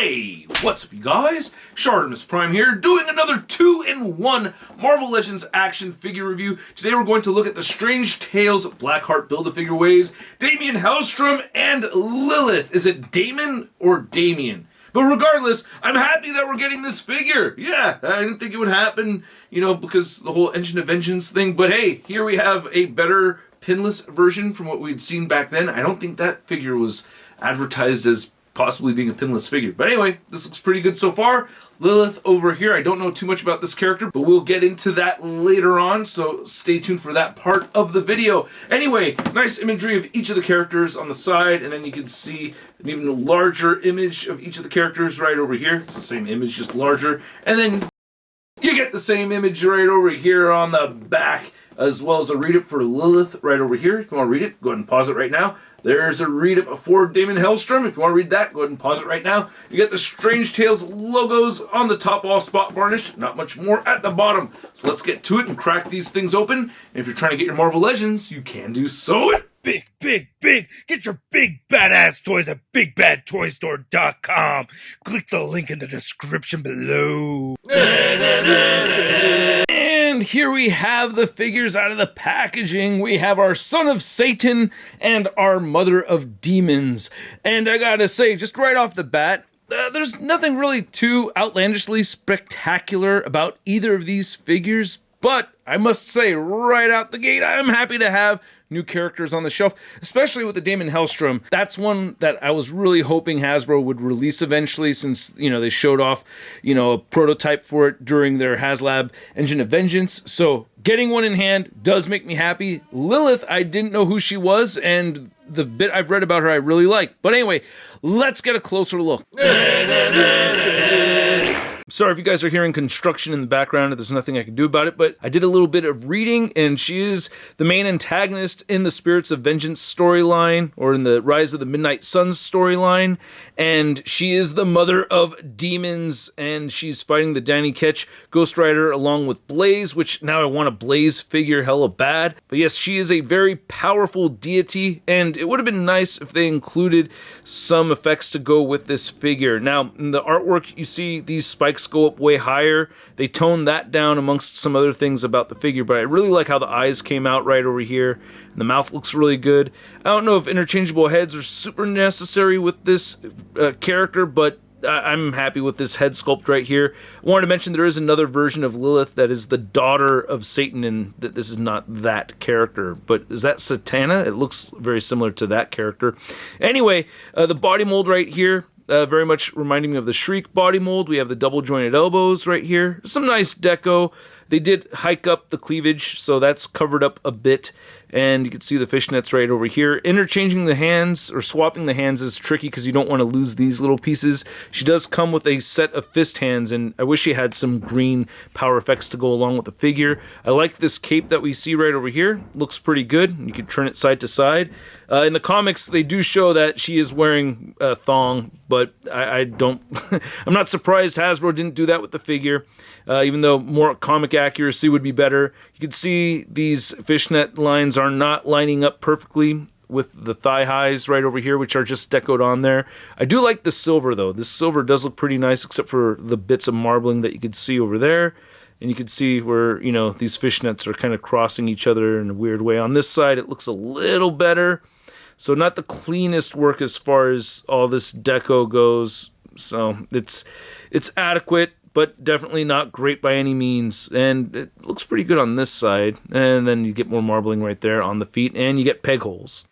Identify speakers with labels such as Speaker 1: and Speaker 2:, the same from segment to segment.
Speaker 1: Hey, what's up you guys? ShartimusPrime here, doing another 2-in-1 Marvel Legends action figure review. Today we're going to look at the Strange Tales Blackheart Build-A-Figure Waves, Daimon Hellstrom, and Lilith. Is it Daemon or Daemon? But regardless, I'm happy that we're getting this figure. Yeah, I didn't think it would happen, because the whole Engine of Vengeance thing. But hey, here we have a better pinless version from what we'd seen back then. I don't think that figure was advertised as possibly being a pinless figure. But anyway, this looks pretty good so far. Lilith over here, I don't know too much about this character, but we'll get into that later on, so stay tuned for that part of the video. Anyway, nice imagery of each of the characters on the side, and then you can see an even larger image of each of the characters right over here. It's the same image, just larger. And then you get the same image right over here on the back, as well as a read-up for Lilith right over here. If you want to read it, go ahead and pause it right now. There's a read-up for Daimon Hellstrom. If you want to read that, go ahead and pause it right now. You get the Strange Tales logos on the top, all spot varnished. Not much more at the bottom. So let's get to it and crack these things open. And if you're trying to get your Marvel Legends, you can do so at
Speaker 2: Big! Get your big badass toys at BigBadToyStore.com. Click the link in the description below.
Speaker 1: And here we have the figures out of the packaging. We have our Son of Satan and our Mother of Demons. And I gotta say, just right off the bat, there's nothing really too outlandishly spectacular about either of these figures. But I must say, right out the gate, I'm happy to have new characters on the shelf, especially with the Daimon Hellstrom. That's one that I was really hoping Hasbro would release eventually, since, they showed off, a prototype for it during their HasLab Engine of Vengeance. So getting one in hand does make me happy. Lilith, I didn't know who she was, and the bit I've read about her I really like. But anyway, let's get a closer look. Sorry if you guys are hearing construction in the background, there's nothing I can do about it, but I did a little bit of reading, and she is the main antagonist in the Spirits of Vengeance storyline, or in the Rise of the Midnight Suns storyline, and she is the mother of demons, and she's fighting the Danny Ketch Ghost Rider along with Blaze, which now I want a Blaze figure hella bad. But yes, she is a very powerful deity, and it would have been nice if they included some effects to go with this figure. Now, in the artwork, you see these spikes go up way higher. They toned that down amongst some other things about the figure, but I really like how the eyes came out right over here, and the mouth looks really good. I don't know if interchangeable heads are super necessary with this character, but I'm happy with this head sculpt right here. I wanted to mention there is another version of Lilith that is the daughter of Satan, and that this is not that character. But is that Satana? It looks very similar to that character. Anyway, the body mold right here, very much reminding me of the Shriek body mold. We have the double jointed elbows right here. Some nice deco. They did hike up the cleavage, so that's covered up a bit. And you can see the fishnets right over here. Interchanging the hands, or swapping the hands, is tricky because you don't want to lose these little pieces. She does come with a set of fist hands, and I wish she had some green power effects to go along with the figure. I like this cape that we see right over here. Looks pretty good. You can turn it side to side. In the comics, they do show that she is wearing a thong, but I don't... I'm not surprised Hasbro didn't do that with the figure, even though more comic accuracy would be better. You can see these fishnet lines are not lining up perfectly with the thigh highs right over here, which are just decoed on there. I do like the silver, though. This silver does look pretty nice, except for the bits of marbling that you could see over there. And you can see where, these fishnets are kind of crossing each other in a weird way. On this side, it looks a little better. So not the cleanest work as far as all this deco goes. So it's adequate, but definitely not great by any means. And it looks pretty good on this side. And then you get more marbling right there on the feet, and you get peg holes.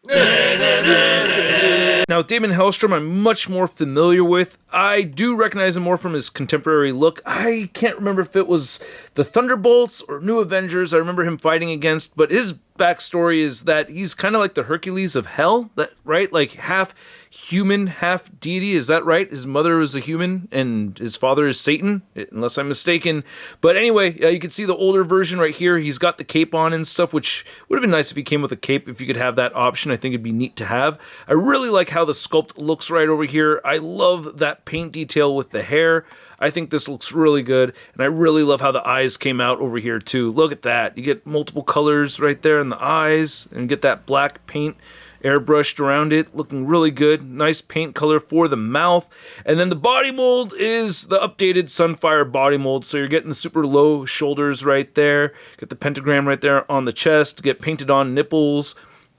Speaker 1: Now, with Daimon Hellstrom, I'm much more familiar with. I do recognize him more from his contemporary look. I can't remember if it was the Thunderbolts or New Avengers I remember him fighting against, but his backstory is that he's kind of like the Hercules of Hell, right? Like half human, half deity, is that right? His mother is a human, and his father is Satan, unless I'm mistaken. But anyway, you can see the older version right here. He's got the cape on and stuff, which would have been nice if he came with a cape, if you could have that option. I think it'd be neat to have. I really like how the sculpt looks right over here. I love that paint detail with the hair. I think this looks really good, and I really love how the eyes came out over here too. Look at that. You get multiple colors right there in the eyes, and get that black paint airbrushed around it, looking really good. Nice paint color for the mouth. And then the body mold is the updated Sunfire body mold, so you're getting the super low shoulders right there. Get the pentagram right there on the chest, get painted on nipples,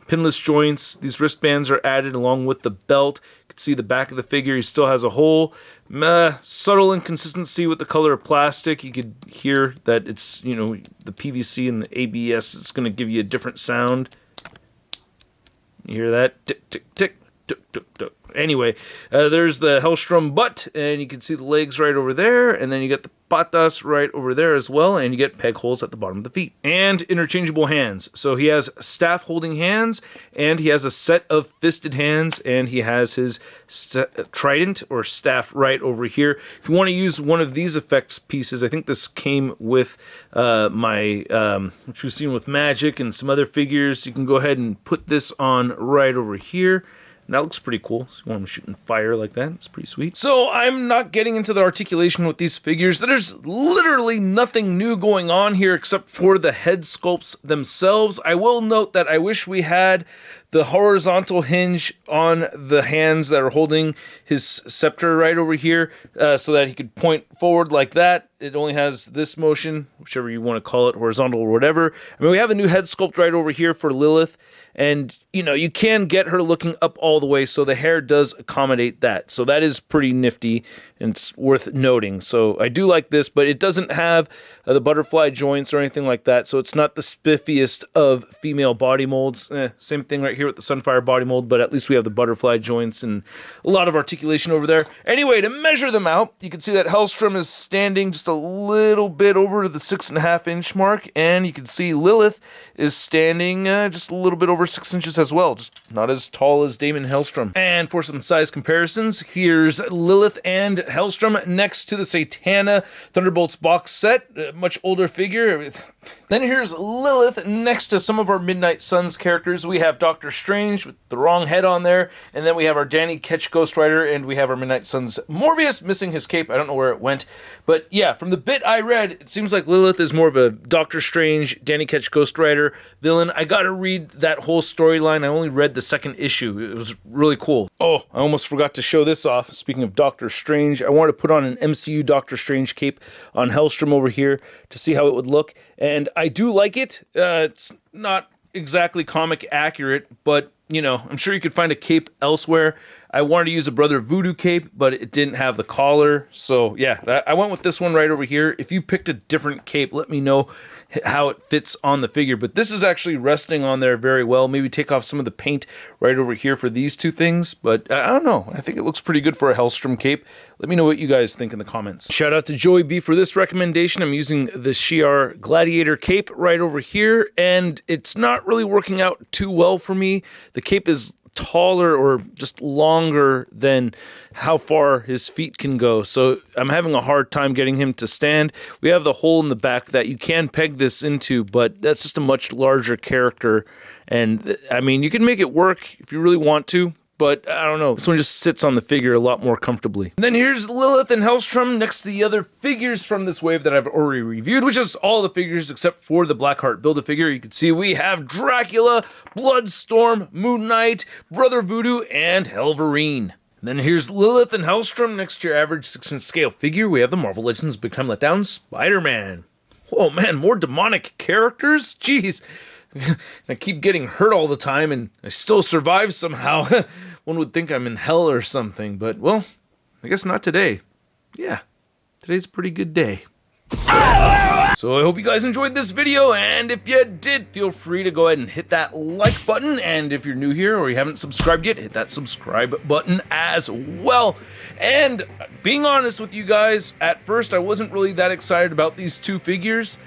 Speaker 1: pinless joints. These wristbands are added along with the belt. You can see the back of the figure. He still has a hole. Subtle inconsistency with the color of plastic. You could hear that it's, you know, the PVC and the ABS. It's going to give you a different sound. You hear that? Tick, tick, tick, tick, tick, tick. Anyway, there's the Hellstrom butt, and you can see the legs right over there, and then you get the patas right over there as well, and you get peg holes at the bottom of the feet. And interchangeable hands. So he has staff holding hands, and he has a set of fisted hands, and he has his trident or staff right over here. If you want to use one of these effects pieces, I think this came with which we've seen with Magic and some other figures. You can go ahead and put this on right over here. And that looks pretty cool. So when I'm shooting fire like that, it's pretty sweet. So I'm not getting into the articulation with these figures. There's literally nothing new going on here except for the head sculpts themselves. I will note that I wish we had the horizontal hinge on the hands that are holding his scepter right over here, so that he could point forward like that. It only has this motion, whichever you want to call it, horizontal or whatever. I mean, we have a new head sculpt right over here for Lilith, and, you know, you can get her looking up all the way, so the hair does accommodate that. So that is pretty nifty, and it's worth noting. So I do like this, but it doesn't have the butterfly joints or anything like that, so it's not the spiffiest of female body molds. Same thing right here with the Sunfire body mold, but at least we have the butterfly joints and a lot of articulation over there. Anyway, to measure them out, you can see that Hellstrom is standing just a little bit over the 6.5 inch mark, and you can see Lilith is standing just a little bit over 6 inches as well, just not as tall as Daimon Hellstrom. And for some size comparisons, here's Lilith and Hellstrom next to the Satana Thunderbolts box set, much older figure. Then here's Lilith next to some of our Midnight Suns characters. We have Doctor Strange with the wrong head on there, and then we have our Danny Ketch Ghost Rider, and we have our Midnight Suns Morbius missing his cape. I don't know where it went, but yeah, from the bit I read, it seems like Lilith is more of a Doctor Strange, Danny Ketch Ghost Rider villain. I gotta read that whole storyline. I only read the second issue. It was really cool. Oh, I almost forgot to show this off. Speaking of Doctor Strange, I wanted to put on an MCU Doctor Strange cape on Hellstrom over here to see how it would look, and I do like it. It's not exactly comic accurate, but, you know, I'm sure you could find a cape elsewhere. I wanted to use a Brother Voodoo cape, but it didn't have the collar, so yeah, I went with this one right over here. If you picked a different cape, let me know how it fits on the figure, but this is actually resting on there very well. Maybe take off some of the paint right over here for these two things, but I don't know. I think it looks pretty good for a Hellstrom cape. Let me know what you guys think in the comments. Shout out to Joey B for this recommendation. I'm using the Shi'ar Gladiator cape right over here, and it's not really working out too well for me. The cape is taller or just longer than how far his feet can go, so I'm having a hard time getting him to stand. We have the hole in the back that you can peg this into, but that's just a much larger character, and I mean, you can make it work if you really want to, but I don't know. This one just sits on the figure a lot more comfortably. And then here's Lilith and Hellstrom next to the other figures from this wave that I've already reviewed, which is all the figures except for the Blackheart Build-A-Figure. You can see we have Dracula, Bloodstorm, Moon Knight, Brother Voodoo, and Helverine. And then here's Lilith and Hellstrom next to your average 6-inch scale figure. We have the Marvel Legends Big Time Letdown Spider-Man. Oh man, more demonic characters? Jeez. I keep getting hurt all the time, and I still survive somehow. One would think I'm in hell or something, but, well, I guess not today. Yeah, today's a pretty good day. So I hope you guys enjoyed this video, and if you did, feel free to go ahead and hit that like button, and if you're new here or you haven't subscribed yet, hit that subscribe button as well. And being honest with you guys, at first I wasn't really that excited about these two figures,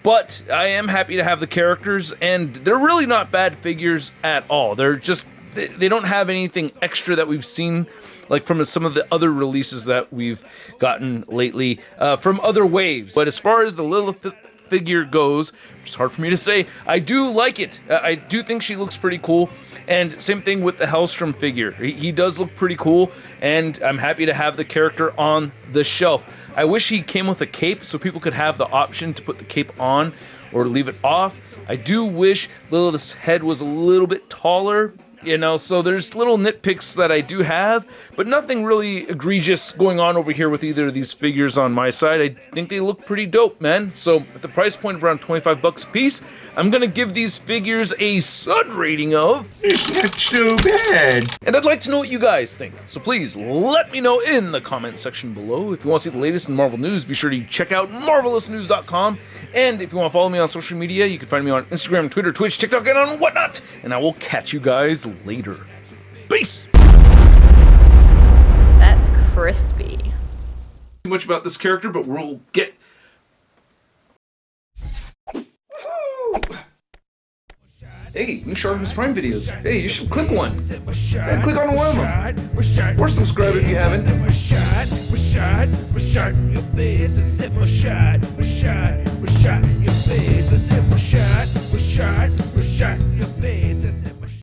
Speaker 1: but I am happy to have the characters, and they're really not bad figures at all. They're just, they don't have anything extra that we've seen, like from some of the other releases that we've gotten lately from other waves. But as far as the Lilith figure goes, it's hard for me to say, I do like it. I do think she looks pretty cool. And same thing with the Hellstrom figure. He does look pretty cool, and I'm happy to have the character on the shelf. I wish he came with a cape so people could have the option to put the cape on or leave it off. I do wish Lilith's head was a little bit taller. you know, so there's little nitpicks that I do have, but nothing really egregious going on over here with either of these figures on my side. I think they look pretty dope, man. So at the price point of around 25 bucks a piece, I'm gonna give these figures a sud rating of...
Speaker 3: It's not too bad.
Speaker 1: And I'd like to know what you guys think, so please let me know in the comment section below. If you want to see the latest in Marvel news, be sure to check out marvelousnews.com. And if you want to follow me on social media, you can find me on Instagram, Twitter, Twitch, TikTok, and on whatnot. And I will catch you guys later. Peace!
Speaker 4: That's crispy.
Speaker 1: Too much about this character, but we'll get... Hey, new ShartimusPrime videos. Hey, you should click one. Yeah, click on one of them. Or subscribe if you haven't. Your face,